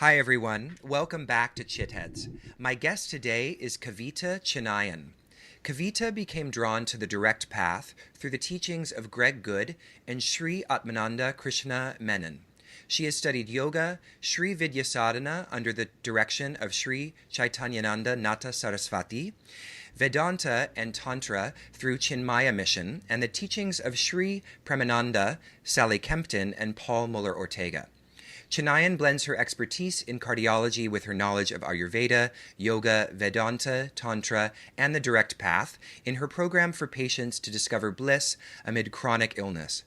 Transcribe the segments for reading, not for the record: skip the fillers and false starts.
Hi, everyone. Welcome back to Chitheads. My guest today is Kavitha Chinnaiyan. Kavitha became drawn to the direct path through the teachings of Greg Good and Sri Atmananda Krishna Menon. She has studied yoga, Sri Vidyasadhana under the direction of Sri Chaitanyananda Nata Saraswati, Vedanta and Tantra through Chinmaya Mission, and the teachings of Sri Premananda, Sally Kempton, and Paul Muller Ortega. Chinnaiyan blends her expertise in cardiology with her knowledge of Ayurveda, yoga, Vedanta, Tantra, and the direct path in her program for patients to discover bliss amid chronic illness.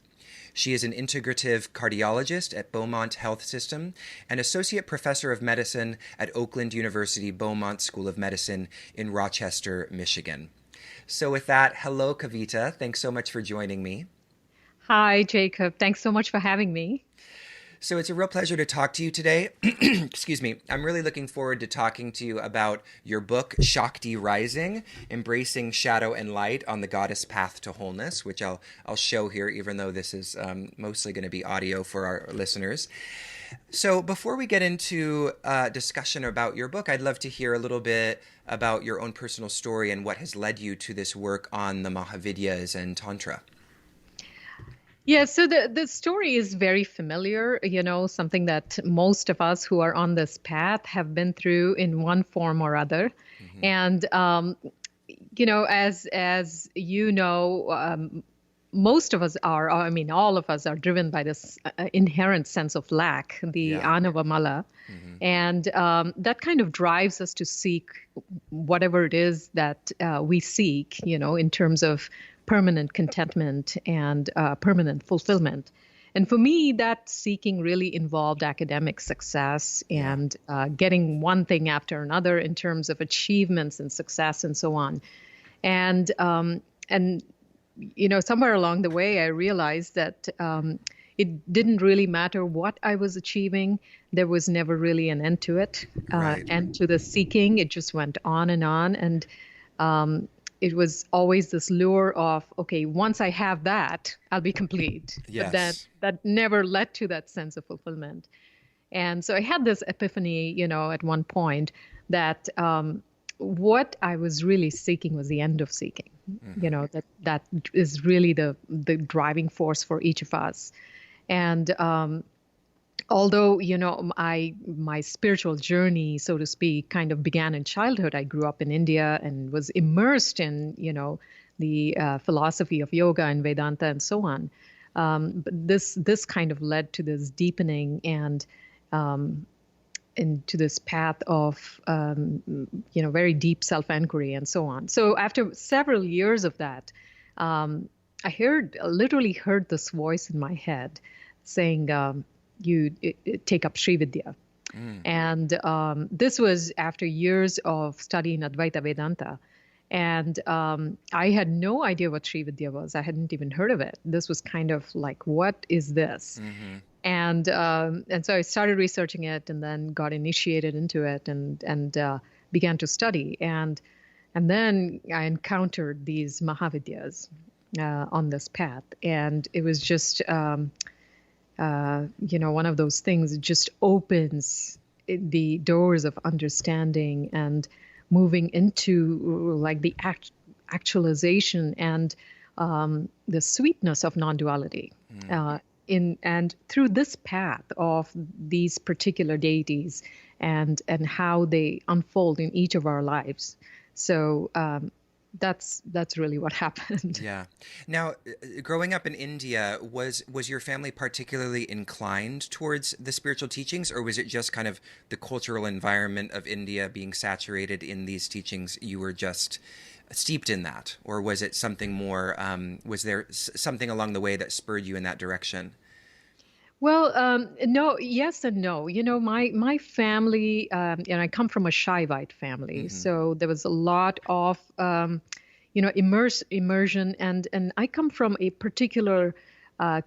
She is an integrative cardiologist at Beaumont Health System and associate professor of medicine at Oakland University Beaumont School of Medicine in Rochester, Michigan. So with that, hello, Kavitha. Thanks so much for joining me. Hi, Jacob. Thanks so much for having me. So it's a real pleasure to talk to you today. Excuse me. I'm really looking forward to talking to you about your book, Shakti Rising, Embracing Shadow and Light on the Goddess Path to Wholeness, which I'll show here, even though this is mostly going to be audio for our listeners. So before we get into discussion about your book, I'd love to hear a little bit about your own personal story and what has led you to this work on the Mahavidyas and Tantra. Yeah, so the story is very familiar, something that most of us who are on this path have been through in one form or other. Mm-hmm. And as you know, most of us are, I mean, all of us are driven by this inherent sense of lack, the Yeah. anavamala. Mm-hmm. And that kind of drives us to seek whatever it is that we seek, in terms of permanent contentment and permanent fulfillment. And for me, that seeking really involved academic success Yeah. and getting one thing after another in terms of achievements and success and so on. And somewhere along the way, I realized that it didn't really matter what I was achieving. There was never really an end to it, Right. end to the seeking. It just went on and on. And it was always this lure of, okay, once I have that, I'll be complete. But then Yes. that never led to that sense of fulfillment. And so I had this epiphany, at one point that what I was really seeking was the end of seeking. Mm-hmm. That is really the driving force for each of us. And although my spiritual journey, so to speak, kind of began in childhood. I grew up in India and was immersed in the philosophy of yoga and Vedanta and so on. But this kind of led to this deepening and into this path of very deep self-inquiry and so on. So after several years of that, I literally heard this voice in my head saying, you take up Sri Vidya. Mm. And this was after years of studying Advaita Vedanta. And I had no idea what Sri Vidya was. I hadn't even heard of it. This was kind of like, what is this? Mm-hmm. And so I started researching it and then got initiated into it and began to study. And then I encountered these Mahavidyas on this path. And it was just one of those things that just opens the doors of understanding and moving into like the actualization and the sweetness of non-duality. Mm. And through this path of these particular deities and how they unfold in each of our lives. So that's really what happened. Yeah. Now, growing up in India, was your family particularly inclined towards the spiritual teachings, or was it just kind of the cultural environment of India being saturated in these teachings? You were just steeped in that, or was it something more? Was there something along the way that spurred you in that direction? Well, no, yes and no. My family, I come from a Shaivite family, Mm-hmm. so there was a lot of, immersion, and I come from a particular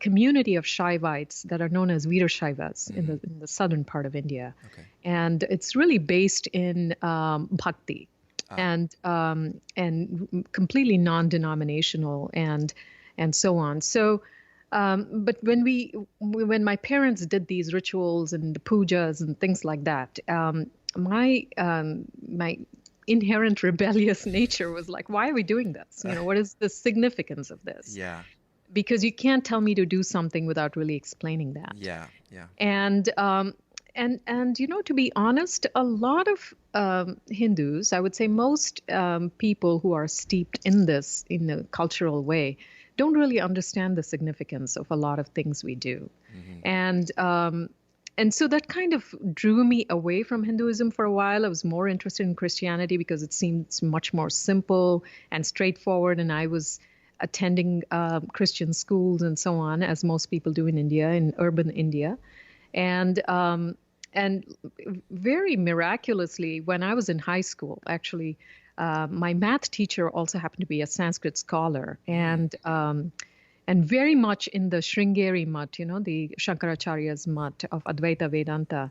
community of Shaivites that are known as Veerashaivas Mm-hmm. in the southern part of India, Okay. and it's really based in bhakti Ah. and completely non-denominational and so on. So. But when my parents did these rituals and the pujas and things like that, my inherent rebellious nature was like, why are we doing this? What is the significance of this? Yeah. Because you can't tell me to do something without really explaining that. Yeah. Yeah. And to be honest, a lot of Hindus, I would say most people who are steeped in this in a cultural way, don't really understand the significance of a lot of things we do. And so that kind of drew me away from Hinduism for a while. I was more interested in Christianity because it seemed much more simple and straightforward. And I was attending Christian schools and so on, as most people do in India, in urban India. And very miraculously, when I was in high school, actually, my math teacher also happened to be a Sanskrit scholar, and very much in the Sringeri Mutt, the Shankaracharya's Mutt of Advaita Vedanta,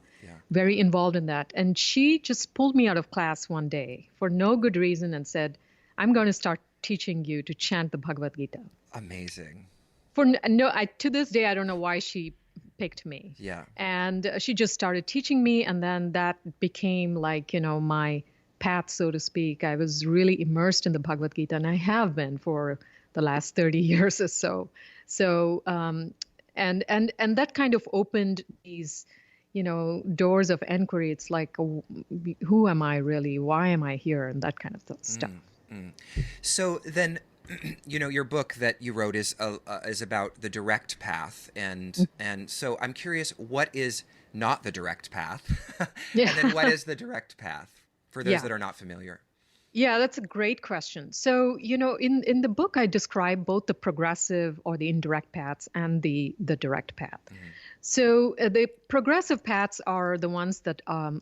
very involved in that. And she just pulled me out of class one day for no good reason and said, I'm going to start teaching you to chant the Bhagavad Gita. Amazing. To this day, I don't know why she picked me. Yeah. And she just started teaching me, and then that became like, my path, so to speak. I was really immersed in the Bhagavad Gita, and I have been for the last 30 years or so. So, and that kind of opened these, doors of inquiry. It's like, who am I really? Why am I here? And that kind of stuff. So then, your book that you wrote is about the direct path, and so I'm curious, what is not the direct path, and then what is the direct path for those that are not familiar? Yeah, that's a great question. So, in the book, I describe both the progressive or the indirect paths and the direct path. So the progressive paths are the ones that, a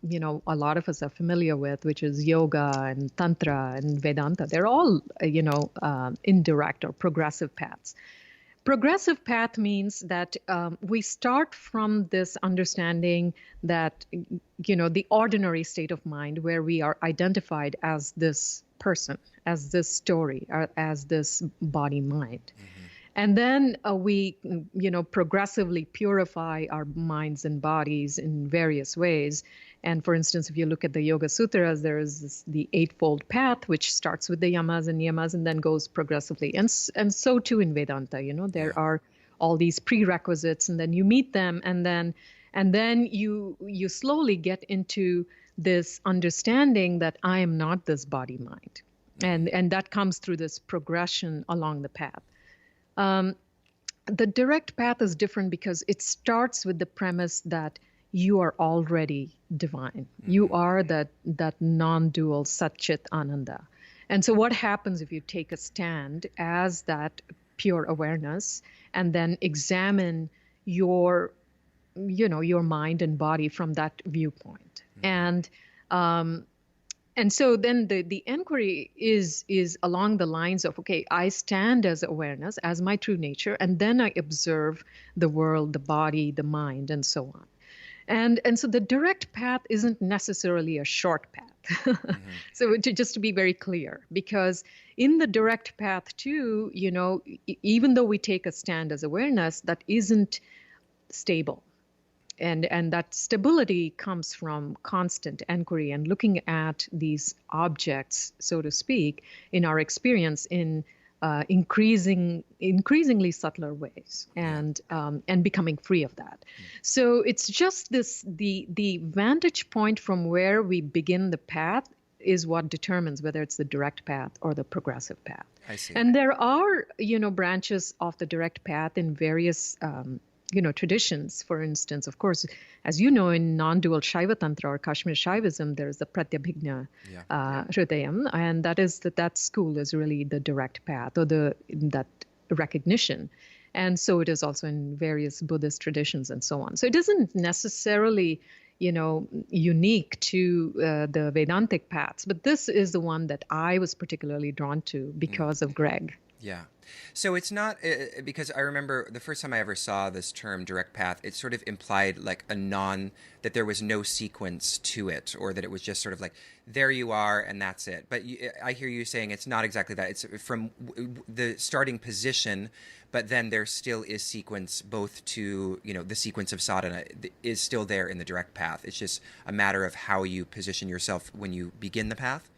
lot of us are familiar with, which is yoga and tantra and Vedanta. They're all, indirect or progressive paths. Progressive path means that we start from this understanding that, the ordinary state of mind where we are identified as this person, as this story, or as this body mind. And then we, progressively purify our minds and bodies in various ways. And for instance, if you look at the Yoga Sutras, there is the eightfold path, which starts with the yamas and niyamas and then goes progressively. And so too in Vedanta, there are all these prerequisites, and then you meet them, and then you slowly get into this understanding that I am not this body mind. And that comes through this progression along the path. The direct path is different because it starts with the premise that you are already divine. You are that non-dual Sat-Chit Ananda. And so what happens if you take a stand as that pure awareness and then examine your mind and body from that viewpoint? And so then the inquiry is along the lines of, okay, I stand as awareness, as my true nature, and then I observe the world, the body, the mind, and so on. And so the direct path isn't necessarily a short path. So just to be very clear, because in the direct path too, even though we take a stand as awareness, that isn't stable. And that stability comes from constant inquiry and looking at these objects, so to speak, in our experience in increasingly subtler ways, and becoming free of that. So it's just the vantage point from where we begin the path is what determines whether it's the direct path or the progressive path. I see. And there are branches of the direct path in various traditions. For instance, of course, as you know, in non-dual Shaiva Tantra or Kashmir Shaivism, there's the Pratyabhijna Hridayam, and that school is really the direct path or that recognition. And so it is also in various Buddhist traditions and so on. So it isn't necessarily, unique to the Vedantic paths, but this is the one that I was particularly drawn to because of Greg. Yeah. So it's not because I remember the first time I ever saw this term direct path, it sort of implied like that there was no sequence to it, or that it was just sort of like, there you are and that's it. But I hear you saying it's not exactly that. It's from the starting position, but then there still is sequence both to, the sequence of sadhana is still there in the direct path. It's just a matter of how you position yourself when you begin the path.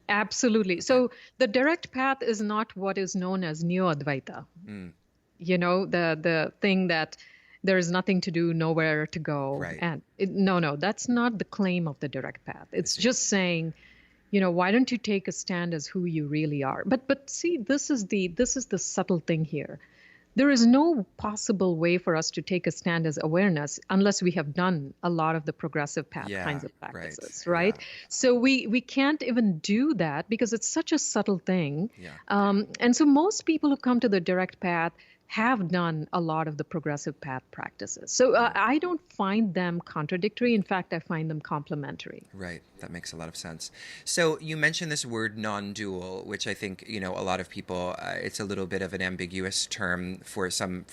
Absolutely. Okay. So the direct path is not what is known as neo-advaita. Mm, The thing that there is nothing to do, nowhere to go. right. And no, that's not the claim of the direct path. I It's see. just saying, why don't you take a stand as who you really are? But see, this is the subtle thing here. There is no possible way for us to take a stand as awareness unless we have done a lot of the progressive path Yeah. kinds of Right. practices, Yeah. right? So we can't even do that because it's such a subtle thing. Yeah. And so most people who come to the direct path have done a lot of the progressive path practices. So I don't find them contradictory. In fact, I find them complementary. Right. That makes a lot of sense. So you mentioned this word non-dual, which I think, a lot of people, it's a little bit of an ambiguous term for some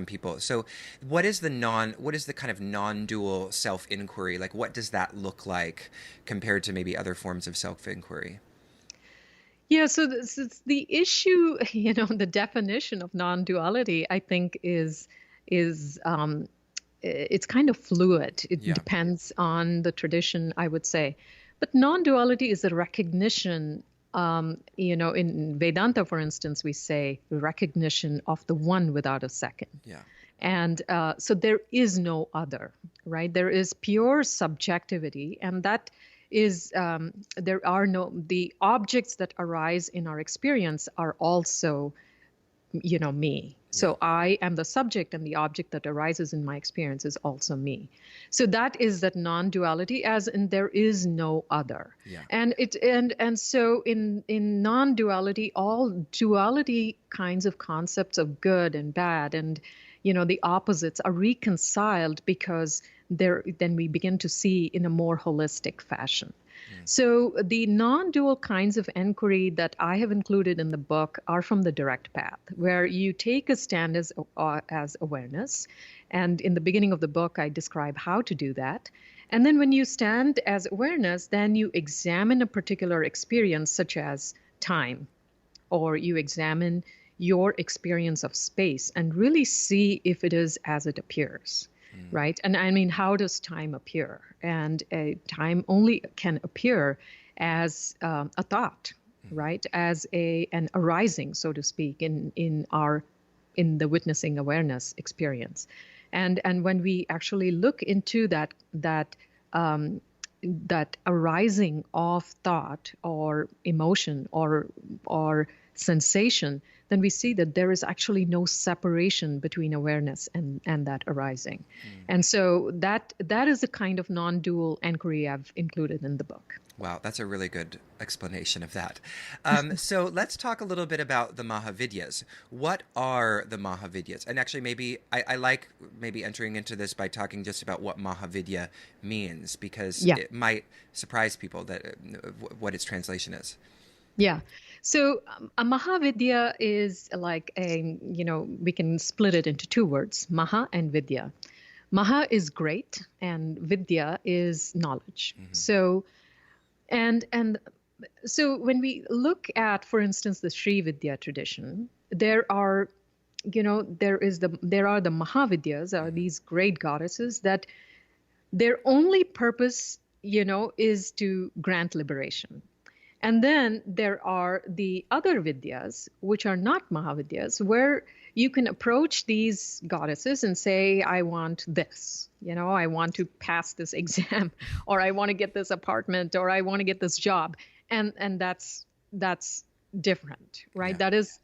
people. So what is the kind of non-dual self-inquiry? Like, what does that look like compared to maybe other forms of self-inquiry? Yeah, so the issue, the definition of non-duality, I think is it's kind of fluid. It Yeah. depends on the tradition, I would say. But non-duality is a recognition, in Vedanta, for instance, we say recognition of the one without a second. Yeah. And so there is no other, right? There is pure subjectivity, and that is the objects that arise in our experience are also, me. Yeah. So I am the subject, and the object that arises in my experience is also me. So that is that non-duality, as in there is no other. Yeah. And so in non-duality, all duality kinds of concepts of good and bad and the opposites are reconciled because then we begin to see in a more holistic fashion. So the non-dual kinds of inquiry that I have included in the book are from the direct path, where you take a stand as awareness. And in the beginning of the book, I describe how to do that. And then when you stand as awareness, then you examine a particular experience, such as time, or you examine your experience of space and really see if it is as it appears. Right. And I mean, how does time appear? And time only can appear as a thought, right? As an arising, so to speak, in the witnessing awareness experience. And when we actually look into that arising of thought or emotion or sensation, then we see that there is actually no separation between awareness and that arising. And so that is the kind of non-dual inquiry I've included in the book. Wow, that's a really good explanation of that. So let's talk a little bit about the Mahavidyas. What are the Mahavidyas? And actually, maybe I like maybe entering into this by talking just about what Mahavidya means, because it might surprise people that what its translation is. Yeah. So a Mahavidya is like we can split it into two words, Maha and Vidya. Maha is great and Vidya is knowledge. So so when we look at, for instance, the Sri Vidya tradition, there are the Mahavidyas, are these great goddesses that their only purpose, is to grant liberation. And then there are the other Vidyas, which are not Mahavidyas, where you can approach these goddesses and say, I want this, I want to pass this exam, or I want to get this apartment, or I want to get this job. And that's different, right? Yeah. That is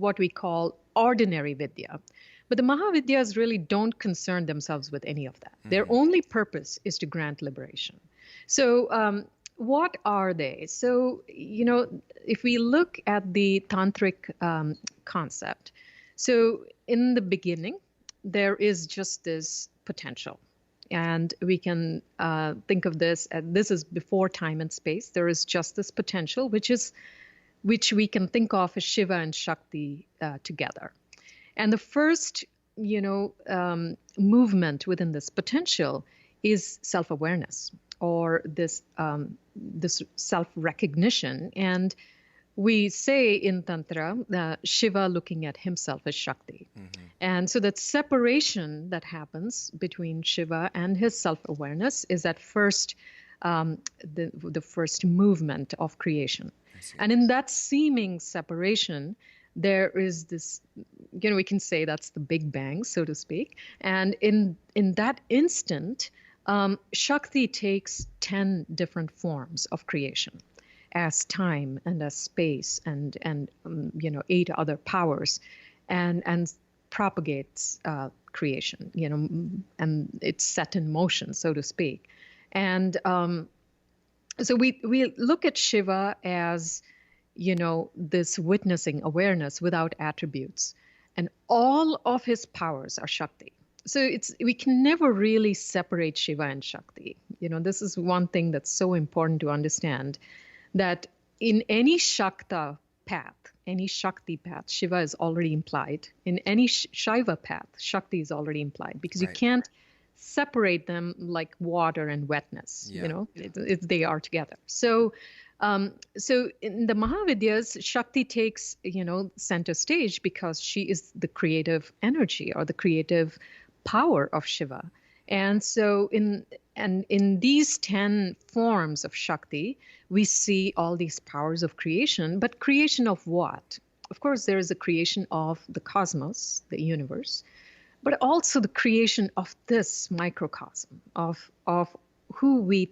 what we call ordinary Vidya. But the Mahavidyas really don't concern themselves with any of that. Their only purpose is to grant liberation. So what are they? So, if we look at the tantric concept, so in the beginning, there is just this potential. And we can think of this is before time and space. There is just this potential, which is which we can think of as Shiva and Shakti together. And the first, movement within this potential is self-awareness, or this self-recognition. And we say in Tantra, Shiva looking at himself as Shakti. Mm-hmm. And so that separation that happens between Shiva and his self-awareness is at first the first movement of creation. And in that seeming separation, there is this, we can say that's the Big Bang, so to speak. And in that instant, Shakti takes 10 different forms of creation, as time and as space and 8 other powers, and propagates creation, and it's set in motion, so to speak. And so we look at Shiva as, this witnessing awareness without attributes, and all of his powers are Shakti. So we can never really separate Shiva and Shakti. This is one thing that's so important to understand, that in any Shakta path, any Shakti path, Shiva is already implied. In any Shaiva path, Shakti is already implied, because you can't separate them like water and wetness. Yeah. They are together. So in the Mahavidyas, Shakti takes, center stage, because she is the creative energy or the creative power of Shiva. And so in these 10 forms of Shakti, we see all these powers of creation. But creation of what? Of course, there is a creation of the cosmos, the universe, but also the creation of this microcosm, of who we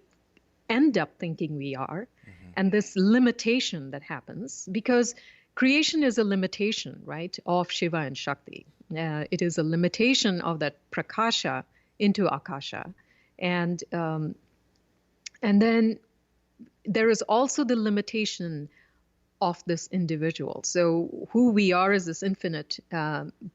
end up thinking we are, mm-hmm. and this limitation that happens, because creation is a limitation, right, of Shiva and Shakti. It is a limitation of that prakasha into akasha. And then there is also the limitation of this individual. So who we are is this infinite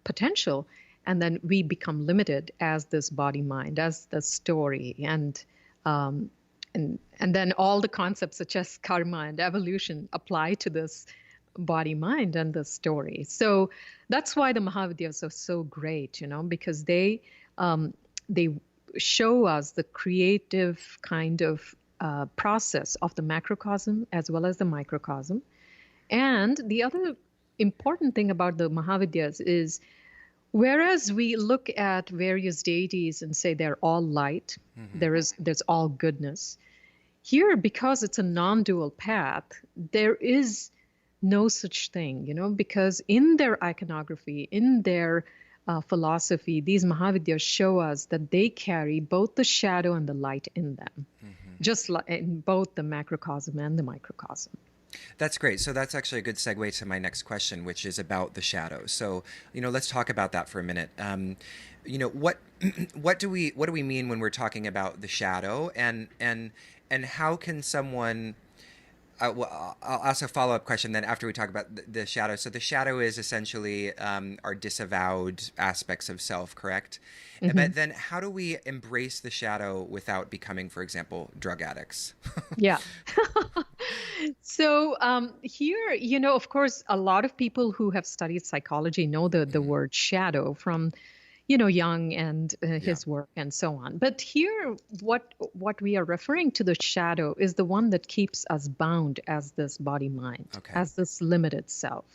potential, and then we become limited as this body-mind, as the story, and then all the concepts such as karma and evolution apply to this body-mind and the story. So that's why the Mahavidyas are so great, because they show us the creative kind of process of the macrocosm as well as the microcosm. And the other important thing about the Mahavidyas is, whereas we look at various deities and say they're all light, mm-hmm. there's all goodness, here, because it's a non-dual path, there is no such thing, because in their iconography, in their philosophy, these Mahavidyas show us that they carry both the shadow and the light in them, mm-hmm. just like in both the macrocosm and the microcosm. That's great. So that's actually a good segue to my next question, which is about the shadow. So, let's talk about that for a minute. What do we mean when we're talking about the shadow, and how can someone? Well, I'll ask a follow-up question then after we talk about the shadow. So the shadow is essentially our disavowed aspects of self, correct? Mm-hmm. But then how do we embrace the shadow without becoming, for example, drug addicts? Yeah. So here, of course, a lot of people who have studied psychology know the mm-hmm. word shadow from Jung and his work and so on. But here, what we are referring to, the shadow, is the one that keeps us bound as this body-mind, okay. as this limited self.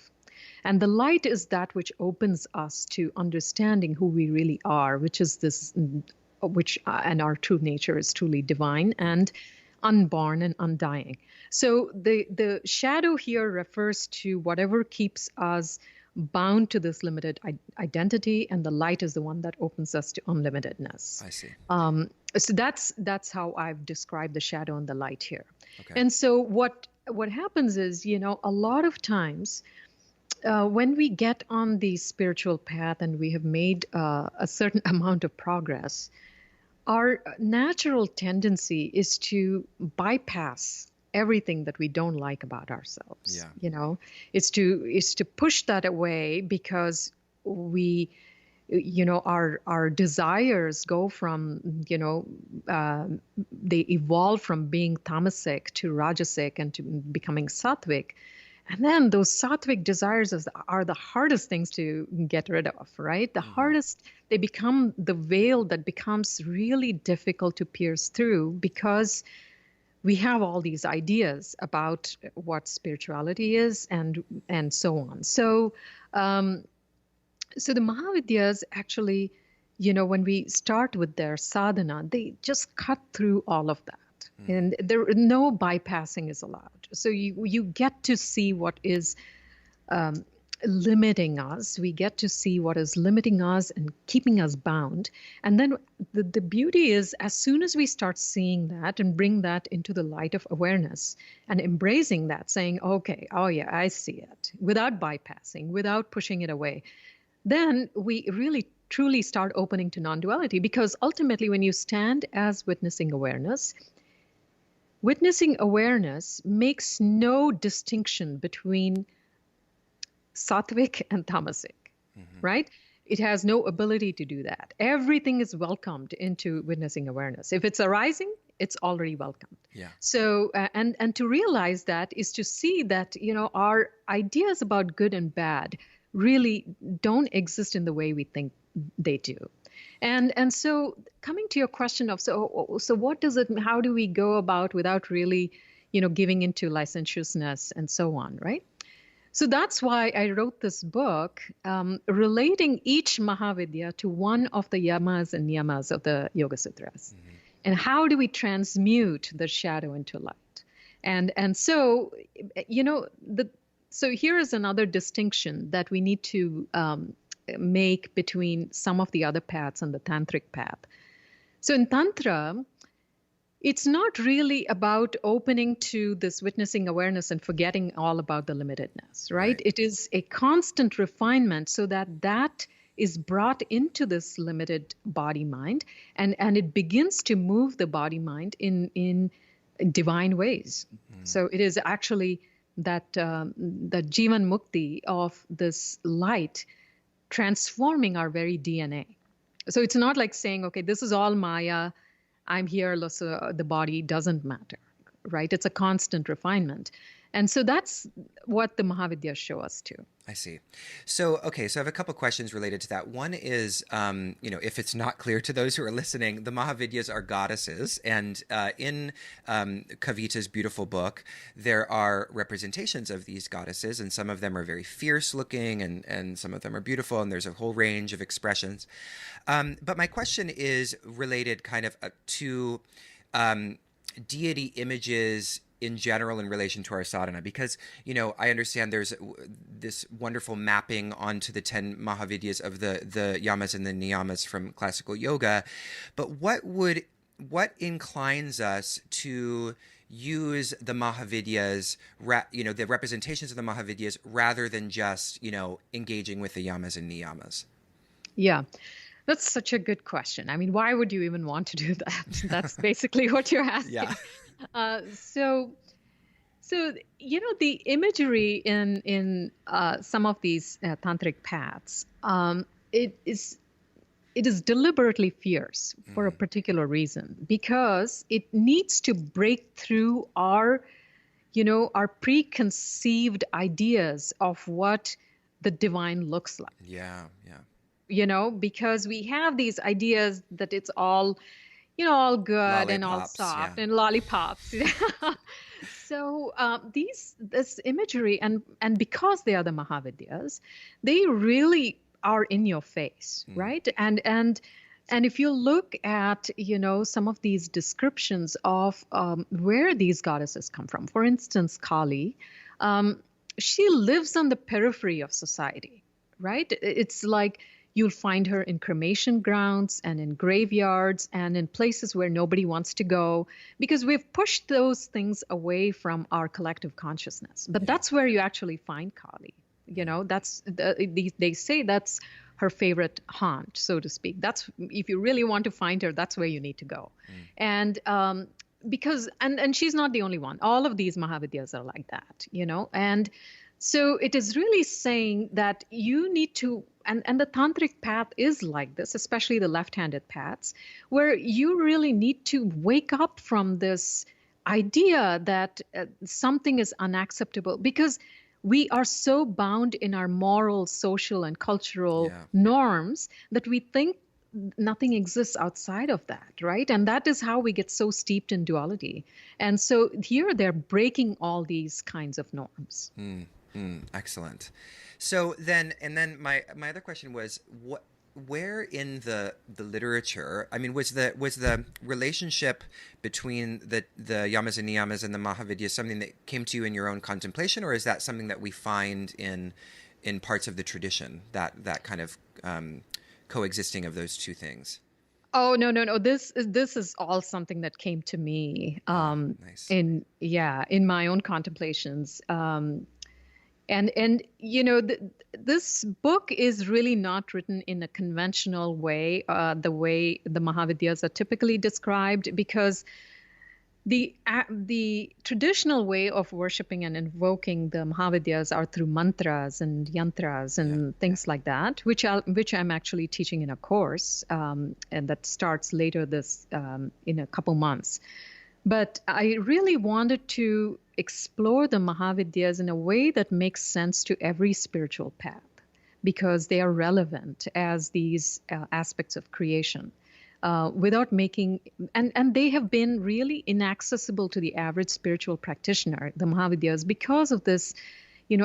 And the light is that which opens us to understanding who we really are, which is this, and our true nature is truly divine and unborn and undying. So the shadow here refers to whatever keeps us bound to this limited identity, and the light is the one that opens us to unlimitedness. I see. So that's how I've described the shadow and the light here. Okay. And so what happens is, a lot of times when we get on the spiritual path and we have made a certain amount of progress, our natural tendency is to bypass everything that we don't like about ourselves. Yeah. Is to push that away, because we, our desires go from, they evolve from being tamasic to rajasic and to becoming sattvic. And then those sattvic desires are the hardest things to get rid of, right? The hardest, they become the veil that becomes really difficult to pierce through because we have all these ideas about what spirituality is and so on. So the Mahavidyas actually, when we start with their sadhana, they just cut through all of that. And no bypassing is allowed. So you get to see what is limiting us. We get to see what is limiting us and keeping us bound. And then the beauty is, as soon as we start seeing that and bring that into the light of awareness and embracing that, saying, okay, oh yeah, I see it, without bypassing, without pushing it away, then we really truly start opening to non-duality. Because ultimately, when you stand as witnessing awareness makes no distinction between sattvic and tamasic, right? It has no ability to do that. Everything is welcomed into witnessing awareness. If it's arising, it's already welcomed. Yeah. So, and to realize that is to see that, our ideas about good and bad really don't exist in the way we think they do. And so coming to your question of, so what does it, how do we go about without really, giving into licentiousness and so on, right? So that's why I wrote this book, relating each Mahavidya to one of the yamas and niyamas of the Yoga Sutras. And how do we transmute the shadow into light? And so, so here is another distinction that we need to make between some of the other paths and the tantric path. So in Tantra, it's not really about opening to this witnessing awareness and forgetting all about the limitedness, right? It is a constant refinement so that is brought into this limited body mind, and it begins to move the body mind in divine ways. So it is actually that Jivan Mukti of this light transforming our very DNA. So it's not like saying, okay, this is all Maya, I'm here, so the body doesn't matter, right? It's a constant refinement. And so that's what the Mahavidyas show us too. I see. So, okay, so I have a couple questions related to that. One is, if it's not clear to those who are listening, the Mahavidyas are goddesses. And in Kavitha's beautiful book, there are representations of these goddesses, and some of them are very fierce looking, and some of them are beautiful, and there's a whole range of expressions. But my question is related kind of to deity images in general in relation to our sadhana, because I understand there's this wonderful mapping onto the 10 Mahavidyas of the yamas and the niyamas from classical yoga, but what inclines us to use the Mahavidyas, the representations of the Mahavidyas, rather than just engaging with the yamas and niyamas? Yeah. That's such a good question. I mean, why would you even want to do that? That's basically what you're asking. Yeah. So the imagery in some of these tantric paths, it is deliberately fierce for a particular reason, because it needs to break through our preconceived ideas of what the divine looks like. Yeah. Because we have these ideas that it's all, all good lollipops, and all soft and lollipops. So this imagery, and because they are the Mahavidyas, they really are in your face, right? And if you look at, some of these descriptions of where these goddesses come from, for instance, Kali, she lives on the periphery of society, right? It's like, you'll find her in cremation grounds and in graveyards and in places where nobody wants to go, because we've pushed those things away from our collective consciousness. But that's where you actually find Kali. They say that's her favorite haunt, so to speak. That's, if you really want to find her, that's where you need to go. And because she's not the only one. All of these Mahavidyas are like that, and so it is really saying that you need to, and the tantric path is like this, especially the left-handed paths, where you really need to wake up from this idea that something is unacceptable. Because we are so bound in our moral, social, and cultural Yeah. norms that we think nothing exists outside of that, right? And that is how we get so steeped in duality. And so here they're breaking all these kinds of norms. Excellent. So then, and then my other question was, where in the literature, I mean, was the relationship between the yamas and niyamas and the Mahavidyas something that came to you in your own contemplation, or is that something that we find in parts of the tradition, that kind of coexisting of those two things? Oh, no, no, no. This is all something that came to me Nice. in my own contemplations. And this book is really not written in a conventional way, the way the Mahavidyas are typically described, because the traditional way of worshiping and invoking the Mahavidyas are through mantras and yantras and things like that, which I'm actually teaching in a course, and that starts later this in a couple months. But I really wanted to explore the Mahavidyas in a way that makes sense to every spiritual path, because they are relevant as these aspects of creation. Without making, and they have been really inaccessible to the average spiritual practitioner, the Mahavidyas, because of this,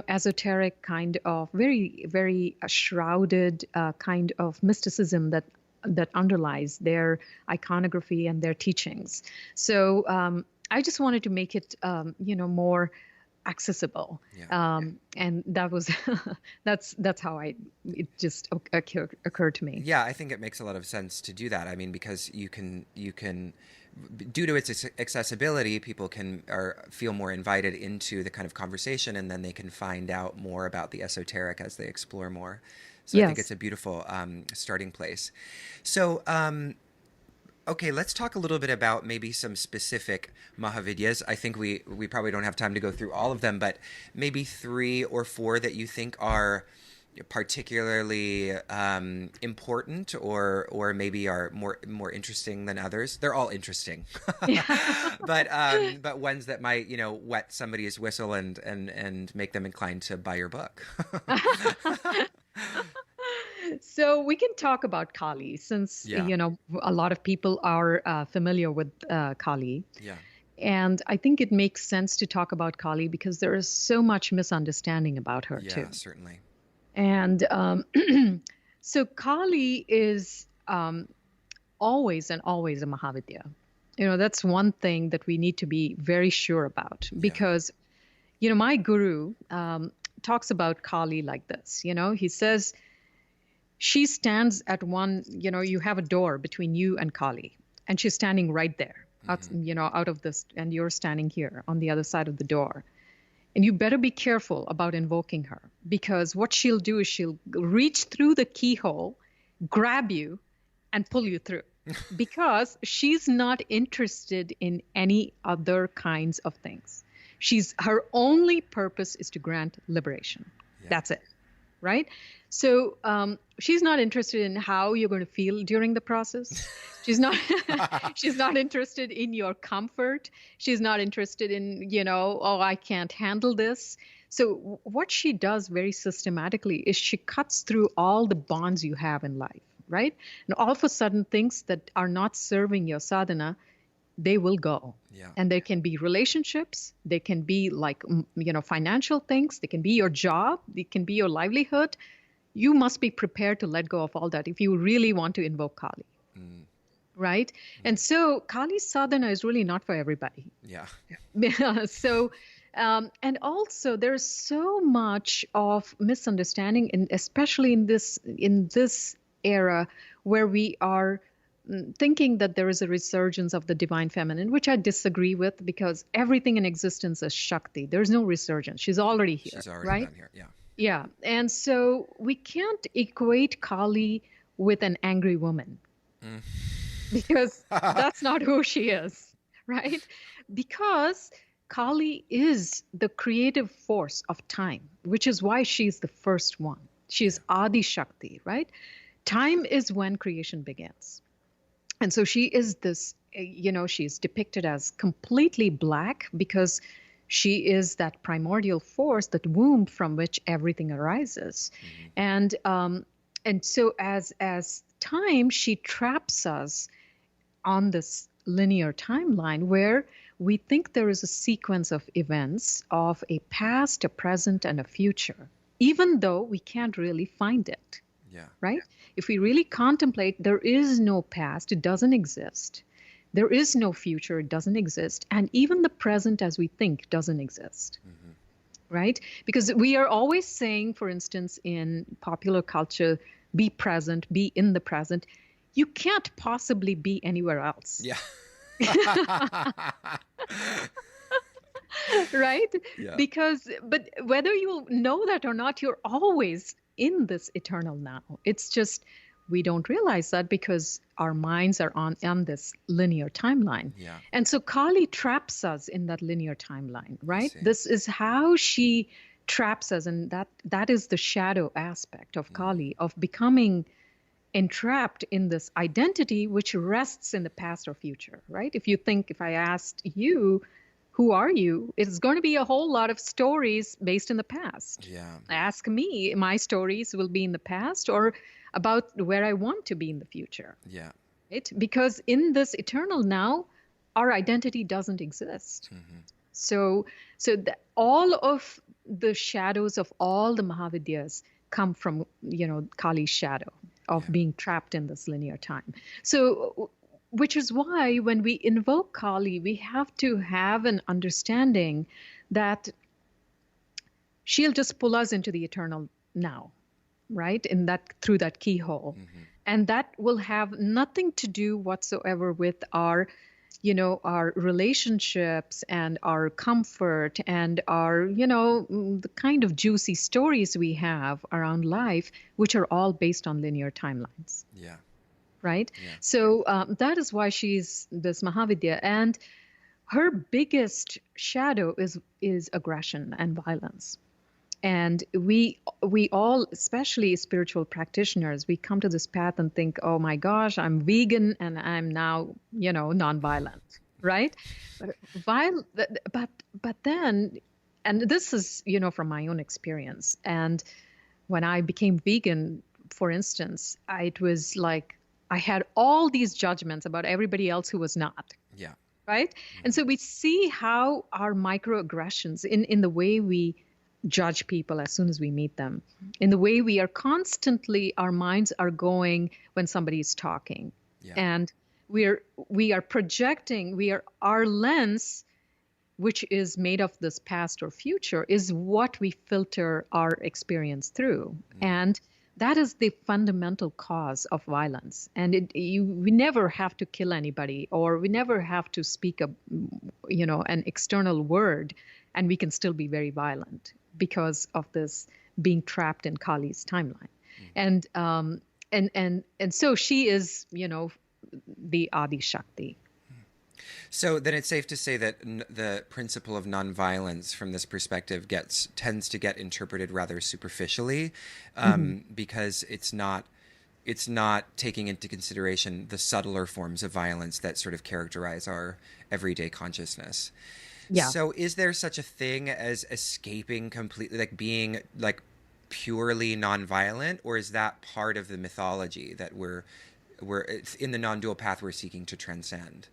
esoteric kind of very, very shrouded kind of mysticism that underlies their iconography and their teachings. So I just wanted to make it, more accessible. And that was that's how it just occurred to me. Yeah, I think it makes a lot of sense to do that. I mean, because you can due to its accessibility, people can feel more invited into the kind of conversation, and then they can find out more about the esoteric as they explore more. So I think it's a beautiful starting place. So okay, let's talk a little bit about maybe some specific Mahavidyas. I think we probably don't have time to go through all of them, but maybe 3 or 4 that you think are particularly important, or maybe are more interesting than others. They're all interesting, but ones that might wet somebody's whistle and make them inclined to buy your book. So we can talk about Kali, since a lot of people are familiar with Kali. Yeah. And I think it makes sense to talk about Kali because there is so much misunderstanding about her too. Yeah, certainly. And so Kali is always a Mahavidya. That's one thing that we need to be very sure about, because, my guru talks about Kali like this. He says, she stands at one, you have a door between you and Kali, and she's standing right there, out of this, and you're standing here on the other side of the door. And you better be careful about invoking her, because what she'll do is she'll reach through the keyhole, grab you, and pull you through, because she's not interested in any other kinds of things. Her only purpose is to grant liberation. Yeah. That's it. Right? So she's not interested in how you're going to feel during the process. She's not interested in your comfort. She's not interested in, I can't handle this. So what she does very systematically is she cuts through all the bonds you have in life, right? And all of a sudden, things that are not serving your sadhana, they will go. Yeah. And they can be relationships. They can be like, financial things. They can be your job. They can be your livelihood. You must be prepared to let go of all that if you really want to invoke Kali. Right? And so Kali's sadhana is really not for everybody. Yeah. So, and also there's so much of misunderstanding, especially in this era where we are thinking that there is a resurgence of the divine feminine, which I disagree with, because everything in existence is Shakti. There's no resurgence. She's already here. She's already right? Here. Yeah. Yeah. And so we can't equate Kali with an angry woman, because that's not who she is, right? Because Kali is the creative force of time, which is why she's the first one. She is Adi Shakti, right? Time is when creation begins. And so she is this, she's depicted as completely black, because She is that primordial force, that womb from which everything arises. And so as time, she traps us on this linear timeline where we think there is a sequence of events of a past, a present, and a future, even though we can't really find it. Yeah. Right? If we really contemplate, there is no past, it doesn't exist. There is no future, it doesn't exist. And even the present as we think doesn't exist. Right? Because we are always saying, for instance, in popular culture, be present, be in the present. You can't possibly be anywhere else. Yeah. Right? Yeah. But whether you know that or not, you're always in this eternal now. It's just we don't realize that because our minds are on this linear timeline. Yeah. And so Kali traps us in that linear timeline, right? This is how she traps us, and that is the shadow aspect of Kali, of becoming entrapped in this identity which rests in the past or future, right? If I asked you, who are you? It's going to be a whole lot of stories based in the past. Yeah. Ask me, my stories will be in the past or about where I want to be in the future. Yeah. Right? Because in this eternal now, our identity doesn't exist. So all of the shadows of all the Mahavidyas come from, Kali's shadow of being trapped in this linear time. So, which is why when we invoke Kali, we have to have an understanding that she'll just pull us into the eternal now, right? Through that keyhole. And that will have nothing to do whatsoever with our relationships and our comfort and our, the kind of juicy stories we have around life, which are all based on linear timelines. Yeah. Right? Yeah. So that is why she's this Mahavidya. And her biggest shadow is aggression and violence. And we all, especially spiritual practitioners, we come to this path and think, oh my gosh, I'm vegan and I'm now, nonviolent, right? But then, and this is, from my own experience. And when I became vegan, for instance, it was like I had all these judgments about everybody else who was not. Yeah. Right? And so we see how our microaggressions in the way we judge people as soon as we meet them, in the way we are constantly, our minds are going when somebody is talking. Yeah. And we are projecting, our lens, which is made of this past or future, is what we filter our experience through. And that is the fundamental cause of violence. And we never have to kill anybody, or we never have to speak an external word, and we can still be very violent because of this being trapped in Kali's timeline. And so she is, the Adi Shakti. So then it's safe to say that the principle of nonviolence from this perspective tends to get interpreted rather superficially, because it's not taking into consideration the subtler forms of violence that sort of characterize our everyday consciousness. Yeah. So is there such a thing as escaping completely, like being like purely nonviolent, or is that part of the mythology that we're in the non-dual path we're seeking to transcend?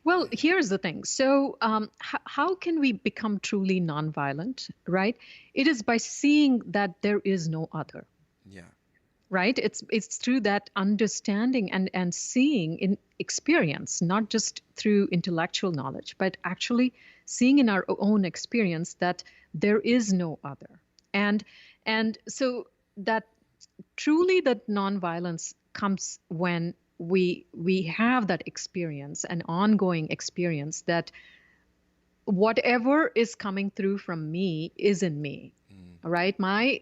Well, here's the thing. So how can we become truly nonviolent, right? It is by seeing that there is no other. Yeah. Right? It's through that understanding and seeing in experience, not just through intellectual knowledge, but actually seeing in our own experience that there is no other. And so that truly that nonviolence comes when we have that experience, an ongoing experience, that whatever is coming through from me is in me. Right? My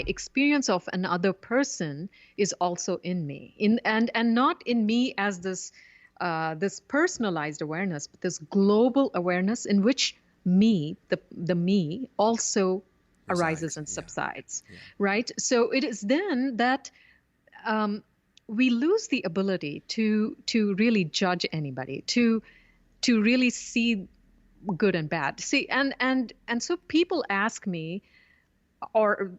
experience of another person is also in me, and not in me as this personalized awareness, but this global awareness in which me, the me, also arises and subsides. Yeah. Right? So it is then that we lose the ability to really judge anybody, to really see good and bad. See, and so people ask me, or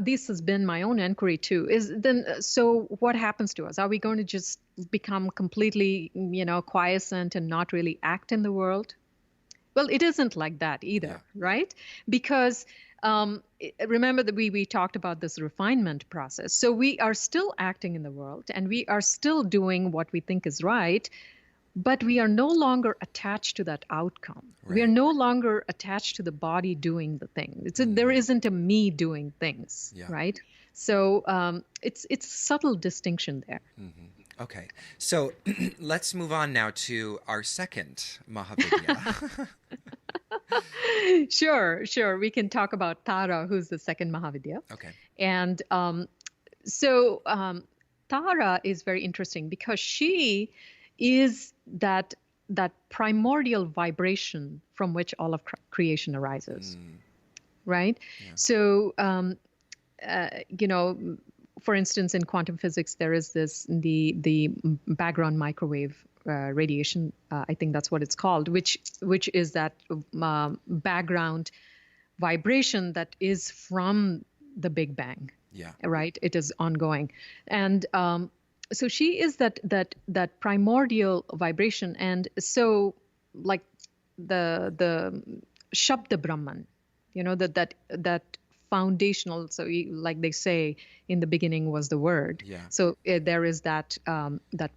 this has been my own inquiry too, is then so what happens to us? Are we going to just become completely, quiescent and not really act in the world? Well, it isn't like that either, right? Because remember that we talked about this refinement process. So we are still acting in the world and we are still doing what we think is right, but we are no longer attached to that outcome. Right. We are no longer attached to the body doing the thing. There isn't a me doing things, right? So it's a subtle distinction there. Mm-hmm. Okay, so let's move on now to our second Mahavidya. Sure. We can talk about Tara, who's the second Mahavidya. Okay. And so Tara is very interesting because she is that primordial vibration from which all of creation arises, right? Yeah. So, for instance, in quantum physics, there is the background microwave radiation. I think that's what it's called, which is that background vibration that is from the Big Bang. Yeah. Right. It is ongoing, and so she is that primordial vibration, and so like the Shabda Brahman, that foundational. So like they say, in the beginning was the word. Yeah. So there is that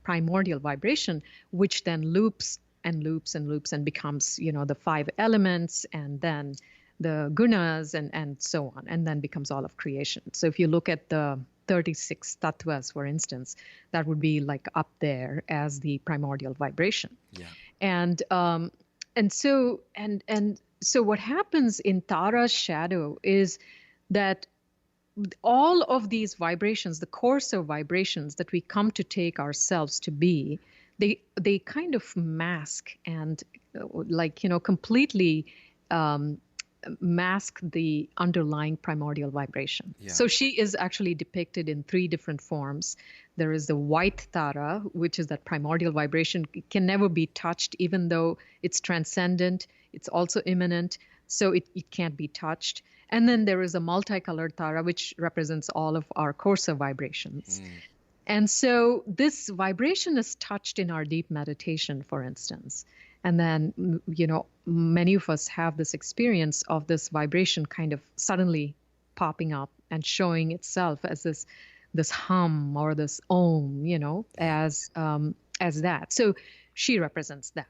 primordial vibration, which then loops and loops and loops and becomes the 5 elements, and then the gunas and so on, and then becomes all of creation. So if you look at the 36 tattvas, for instance, that would be like up there as the primordial vibration. Yeah. And so what happens in Tara's shadow is that all of these vibrations, the coarser vibrations that we come to take ourselves to be, they kind of mask and completely mask the underlying primordial vibration. Yeah. So she is actually depicted in 3 different forms. There is the white Tara, which is that primordial vibration, can never be touched, even though it's transcendent. It's also immanent, so it can't be touched. And then there is a multicolored Tara, which represents all of our coarser vibrations. And so this vibration is touched in our deep meditation, for instance. And then, many of us have this experience of this vibration kind of suddenly popping up and showing itself as this hum or this om, as that. So she represents that.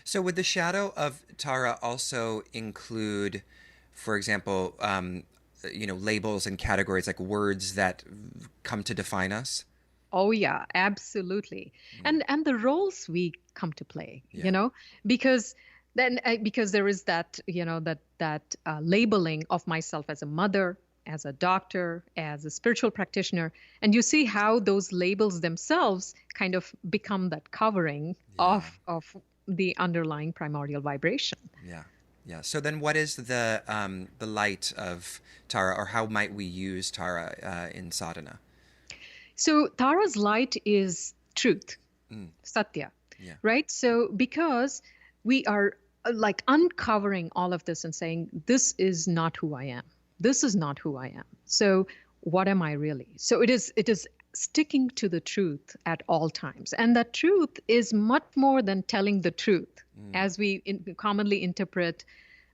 So would the shadow of Tara also include, for example, labels and categories, like words that come to define us? Oh yeah, absolutely. And the roles we come to play, because there is that, that labeling of myself as a mother, as a doctor, as a spiritual practitioner. And you see how those labels themselves kind of become that covering of the underlying primordial vibration. Yeah. Yeah. So then what is the light of Tara, or how might we use Tara in sadhana? So Tara's light is truth, satya, right? So because we are like uncovering all of this and saying, this is not who I am. This is not who I am. So what am I really? So it is sticking to the truth at all times. And that truth is much more than telling the truth, as we commonly interpret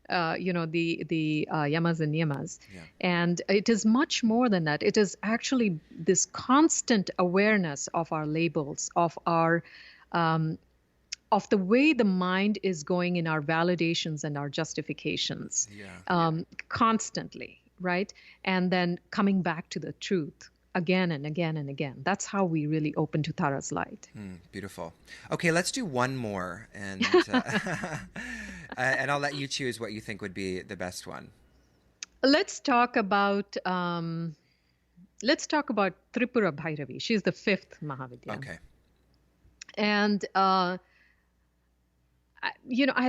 the yamas and niyamas. Yeah. And it is much more than that. It is actually this constant awareness of our labels, of our of the way the mind is going in our validations and our justifications, constantly, right? And then coming back to the truth again and again and again. That's how we really open to Tara's light. Beautiful. Okay, let's do one more, and and I'll let you choose what you think would be the best one. Let's talk about Tripura Bhairavi. She's the 5th Mahavidya. Okay. And I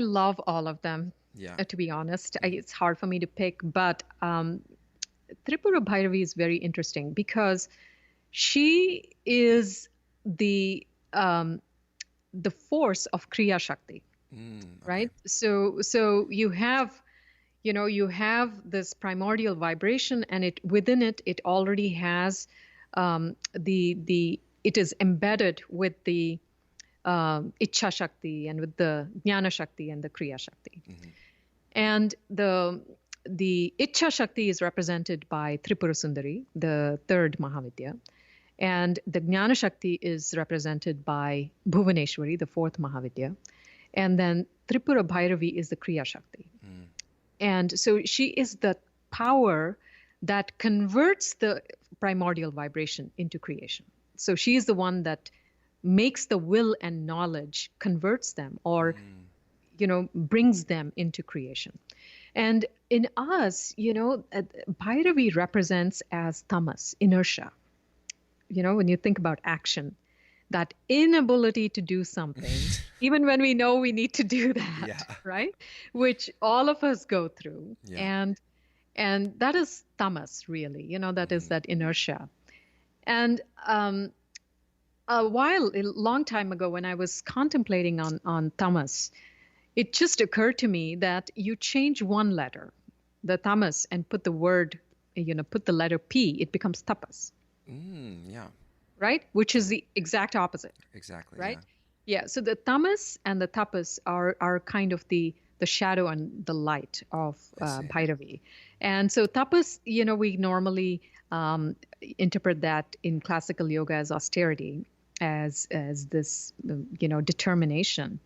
love all of them. Yeah. To be honest, it's hard for me to pick, but Tripura Bhairavi is very interesting because she is the force of Kriya Shakti. right? Okay. So you have this primordial vibration, and it within it it already has the it is embedded with the Ichha Shakti and with the Jnana Shakti and the Kriya Shakti. Hmm. And the Ichha Shakti is represented by Tripura Sundari, the third Mahavidya, and the Jnana Shakti is represented by Bhuvaneshwari, the fourth Mahavidya, and then Tripura Bhairavi is the Kriya Shakti. Mm. And so she is the power that converts the primordial vibration into creation. So she is the one that makes the will and knowledge, converts them, or brings them into creation. And in us, Bhairavi represents as tamas, inertia. When you think about action, that inability to do something, even when we know we need to do that, Yeah. right? Which all of us go through. Yeah. And that is tamas, really, that is that inertia. And a long time ago, when I was contemplating on tamas, it just occurred to me that you change one letter, the tamas, and put the word, put the letter P, it becomes tapas, Yeah. right? Which is the exact opposite, Exactly. right? Yeah. Yeah. So the tamas and the tapas are kind of the shadow and the light of I see. Bhairavi. And so tapas, we normally interpret that in classical yoga as austerity, as this, determination.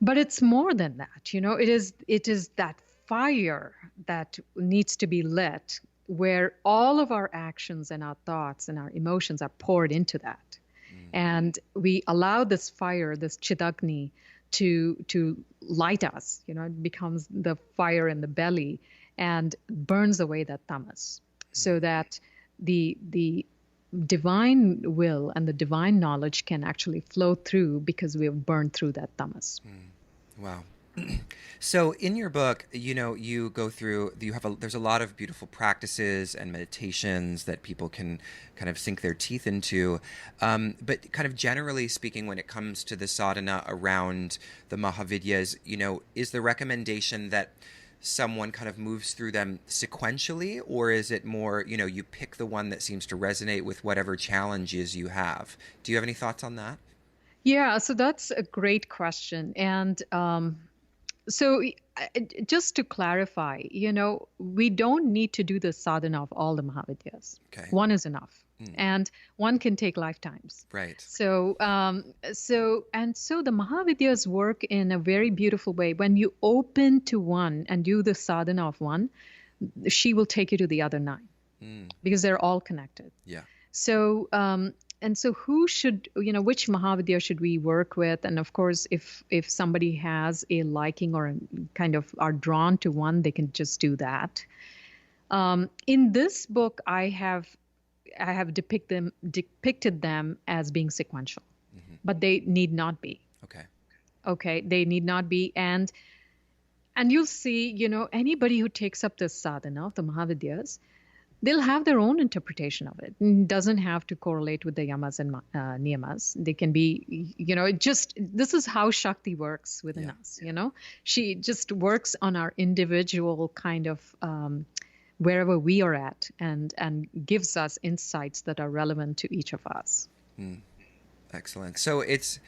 But it's more than that. It is that fire that needs to be lit, where all of our actions and our thoughts and our emotions are poured into that. And we allow this fire, this chidagni, to light us. It becomes the fire in the belly and burns away that tamas, so that the divine will and the divine knowledge can actually flow through, because we have burned through that tamas. Wow. So in your book, you go through, there's a lot of beautiful practices and meditations that people can kind of sink their teeth into. But kind of generally speaking, when it comes to the sadhana around the Mahavidyas, is the recommendation that someone kind of moves through them sequentially, or is it more, you pick the one that seems to resonate with whatever challenges you have? Do you have any thoughts on that? Yeah, so that's a great question. And so just to clarify, we don't need to do the sadhana of all the Mahavidyas. Okay. One is enough. And one can take lifetimes. Right. So the Mahavidyas work in a very beautiful way. When you open to one and do the sadhana of one, she will take you to the other 9, because they're all connected. Yeah. So and so who should, which Mahavidya should we work with? And of course, if somebody has a liking or kind of are drawn to one, they can just do that. In this book, I have depicted them as being sequential, but they need not be. Okay. Okay, they need not be. And you'll see, anybody who takes up this sadhana of the Mahavidyas, they'll have their own interpretation of it. It doesn't have to correlate with the yamas and niyamas. They can be, this is how Shakti works within us, She just works on our individual kind of wherever we are at, and gives us insights that are relevant to each of us. Excellent. So it's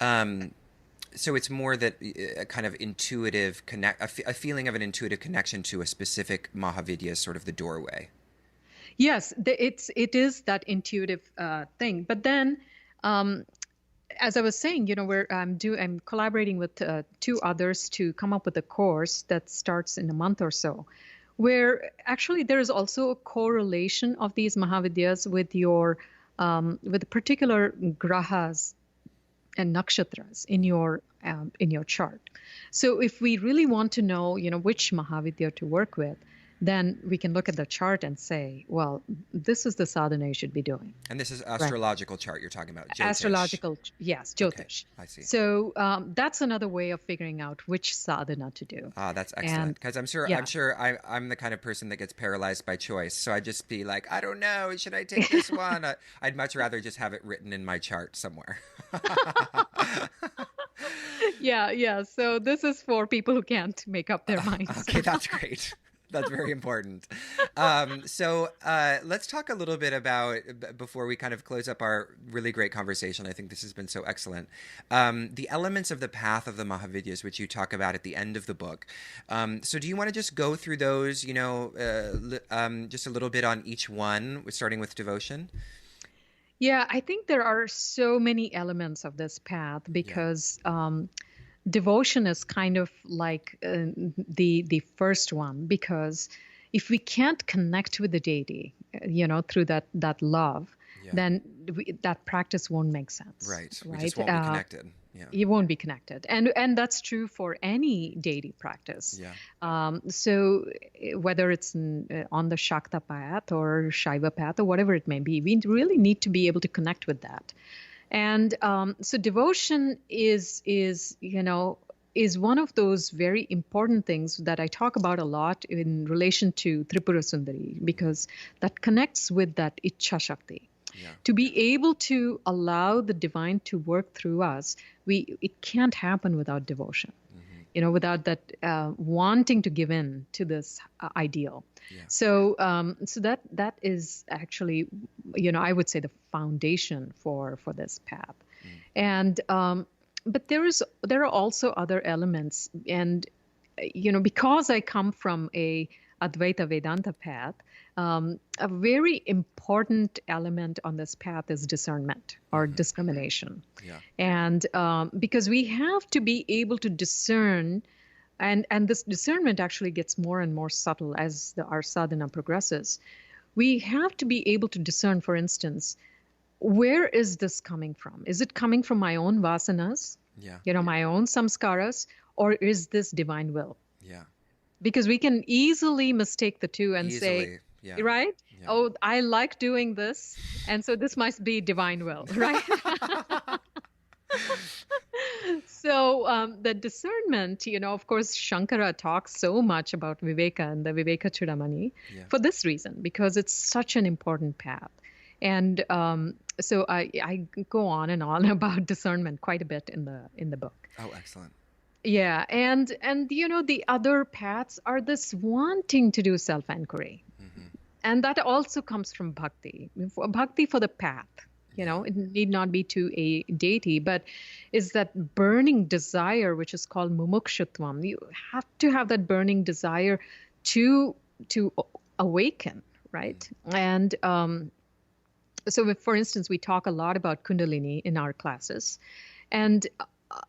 more that a kind of intuitive a feeling of an intuitive connection to a specific Mahavidya is sort of the doorway. Yes, it is that intuitive thing. But then, as I was saying, I'm collaborating with 2 others to come up with a course that starts in a month or so, where actually there is also a correlation of these Mahavidyas with your with particular grahas and nakshatras in your chart. So if we really want to know, which Mahavidya to work with, then we can look at the chart and say, well, this is the sadhana you should be doing. And this is astrological chart you're talking about, Jyotish. Astrological, yes, Jyotish. Okay, I see. So that's another way of figuring out which sadhana to do. Ah, that's excellent. Because I'm sure I'm the kind of person that gets paralyzed by choice. So I'd just be like, I don't know, should I take this one? I'd much rather just have it written in my chart somewhere. Yeah. So this is for people who can't make up their minds. Okay, that's great. That's very important. Let's talk a little bit about, before we kind of close up our really great conversation. I think this has been so excellent. The elements of the path of the Mahavidyas, which you talk about at the end of the book. So do you want to just go through those, just a little bit on each one, starting with devotion? Yeah, I think there are so many elements of this path Yeah. because devotion is kind of like the first one, because if we can't connect with the deity, through that love, Yeah. then that practice won't make sense, Right. We right? just won't be connected. Yeah. You won't be connected, and that's true for any deity practice. Yeah. Whether it's on the Shakta path or Shaiva path or whatever it may be, we really need to be able to connect with that. And so devotion is one of those very important things that I talk about a lot in relation to Tripura Sundari, because that connects with that Ichha Shakti. Yeah. To be able to allow the divine to work through us, it can't happen without devotion. Without that wanting to give in to this ideal. Yeah. So that is actually, I would say the foundation for this path. And but there are also other elements, and because I come from a Advaita Vedanta path, a very important element on this path is discernment or discrimination. Yeah. And because we have to be able to discern, and this discernment actually gets more and more subtle as our sadhana progresses. We have to be able to discern, for instance, where is this coming from? Is it coming from my own vasanas, Yeah. my own samskaras, or is this divine will? Yeah. Because we can easily mistake the two and say, Easily. Yeah. right? Yeah. Oh, I like doing this, and so this must be divine will, right? So the discernment, of course, Shankara talks so much about Viveka and the Viveka Chudamani Yeah. for this reason, because it's such an important path. And so I go on and on about discernment quite a bit in the book. Oh, excellent. Yeah, and the other paths are this wanting to do self-inquiry. And that also comes from bhakti. Bhakti for the path. It need not be to a deity, but is that burning desire, which is called mumukshutvam. You have to have that burning desire to awaken, right? And so if, for instance, we talk a lot about Kundalini in our classes, and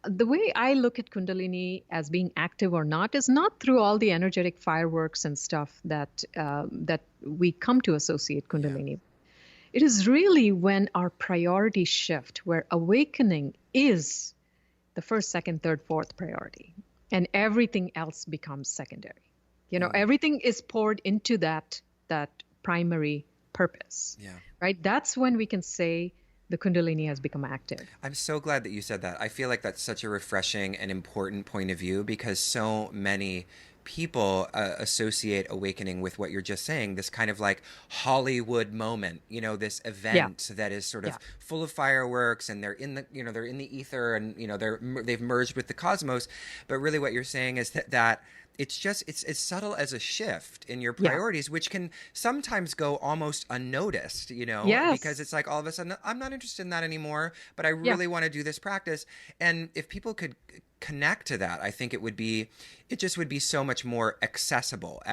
the way I look at Kundalini as being active or not is not through all the energetic fireworks and stuff that we come to associate Kundalini. Yeah. It is really when our priorities shift, where awakening is the first, second, third, fourth priority, and everything else becomes secondary. Everything is poured into that primary purpose. Yeah. Right? That's when we can say the Kundalini has become active. I'm so glad that you said that. I feel like that's such a refreshing and important point of view, because so many people associate awakening with what you're just saying, this kind of like Hollywood moment, this event that is sort of full of fireworks, and they're in the ether, and they've merged with the cosmos. But really what you're saying is that it's as subtle as a shift in your priorities, which can sometimes go almost unnoticed, because it's like all of a sudden, I'm not interested in that anymore, but I really want to do this practice. And if people could connect to that, I think it just would be so much more accessible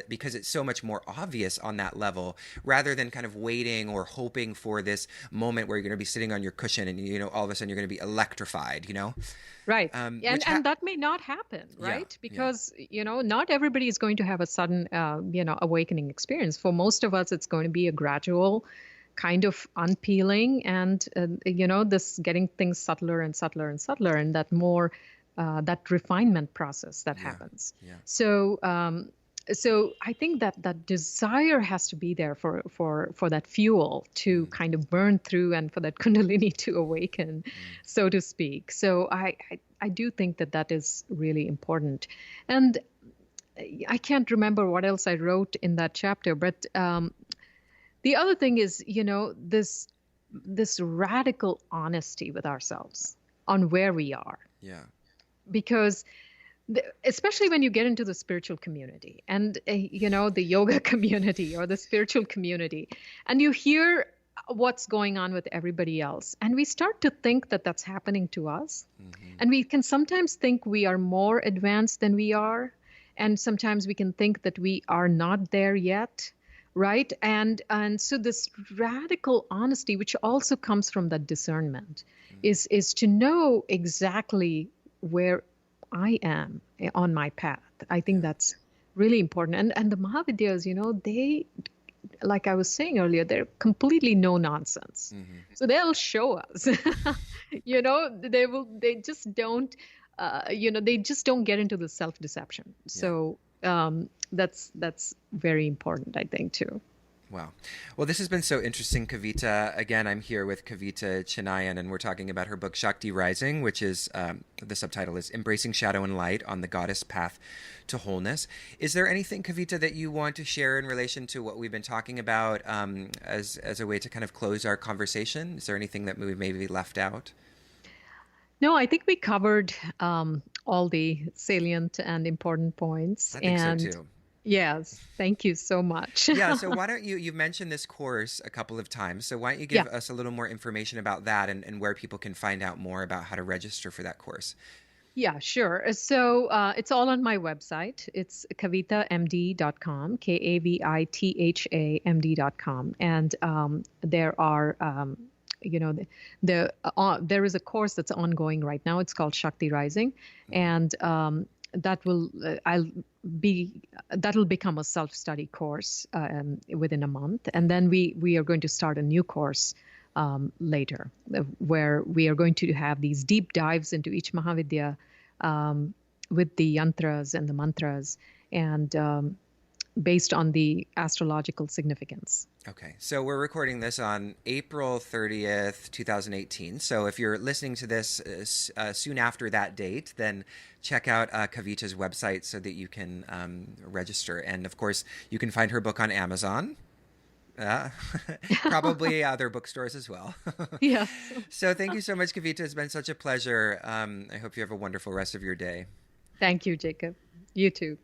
because it's so much more obvious on that level, rather than kind of waiting or hoping for this moment where you're going to be sitting on your cushion and, all of a sudden you're going to be electrified, Right. And that may not happen, right? Because, not everybody is going to have a sudden, awakening experience. For most of us, it's going to be a gradual kind of unpeeling and, this getting things subtler and subtler and subtler, and that more, that refinement process that happens. Yeah. So I think that desire has to be there for that fuel to kind of burn through, and for that Kundalini to awaken, so to speak. So I do think that is really important. And I can't remember what else I wrote in that chapter, but the other thing is, this radical honesty with ourselves on where we are. Yeah. because especially when you get into the spiritual community and the yoga community or the spiritual community, and you hear what's going on with everybody else, and we start to think that that's happening to us. And we can sometimes think we are more advanced than we are, and sometimes we can think that we are not there yet, right? And so this radical honesty, which also comes from that discernment, is to know exactly where I am on my path. I think that's really important. And the Mahavidyas, they, like I was saying earlier, they're completely no nonsense. So they'll show us, they just don't, they just don't get into the self-deception. So that's very important, I think, too. Wow. Well, this has been so interesting, Kavitha. Again, I'm here with Kavitha Chinnaiyan, and we're talking about her book, Shakti Rising, which is, the subtitle is Embracing Shadow and Light on the Goddess Path to Wholeness. Is there anything, Kavitha, that you want to share in relation to what we've been talking about as a way to kind of close our conversation? Is there anything that we maybe left out? No, I think we covered all the salient and important points. I think so too. Yes, thank you so much. Yeah, so why don't you've mentioned this course a couple of times, so why don't you give us a little more information about that and where people can find out more about how to register for that course? Yeah, sure. So it's all on my website. It's kavithamd.com, KAVITHAMD.com. And there are, there is a course that's ongoing right now. It's called Shakti Rising. And that'll become a self-study course within a month, and then we are going to start a new course later, where we are going to have these deep dives into each Mahavidya with the yantras and the mantras, and based on the astrological significance. Okay, so we're recording this on April 30th, 2018. So if you're listening to this soon after that date, then check out Kavitha's website so that you can register. And of course, you can find her book on Amazon. Probably other bookstores as well. Yes. So thank you so much, Kavitha. It's been such a pleasure. I hope you have a wonderful rest of your day. Thank you, Jacob. You too.